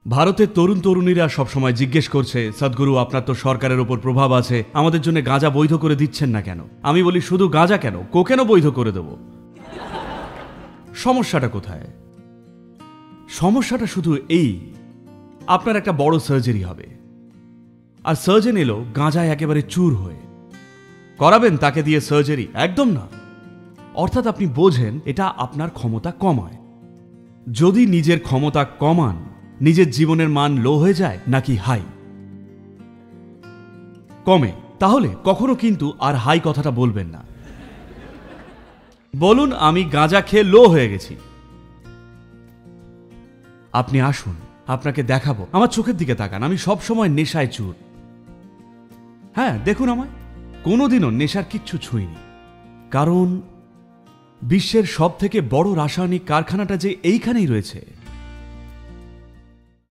ভারতের তরুণ তরুণীরা সবসময় জিজ্ঞেস করছে, সদ্গুরু আপনার তো সরকারের ওপর প্রভাব আছে, আমাদের জন্য গাঁজা বৈধ করে দিচ্ছেন না কেন? আমি বলি শুধু গাঁজা কেন, কোকেনও বৈধ করে দেব। সমস্যাটা কোথায়? সমস্যাটা শুধু এই, আপনার একটা বড় সার্জারি হবে, আর সার্জন এলো গাঁজায় একেবারে চুর হয়ে। করাবেন তাকে দিয়ে সার্জারি? একদম না। অর্থাৎ আপনি বোঝেন এটা আপনার ক্ষমতা কমায়। যদি নিজের ক্ষমতা কমান, নিজের জীবনের মান লো হয়ে যায় নাকি হাই? কমে। তাহলে কখনো কিন্তু আর হাই কথাটা বলবেন না। বলুন আমি গাঁজা খেয়ে লো হয়ে গেছি। আপনি আসুন, আপনাকে দেখাবো। আমার চোখের দিকে তাকান, আমি সব সময় নেশায় চুর। হ্যাঁ দেখুন আমায়, কোনোদিনও নেশার কিচ্ছু ছুঁইনি। কারণ বিশ্বের সব থেকে বড় রাসায়নিক কারখানাটা যে এইখানেই রয়েছে।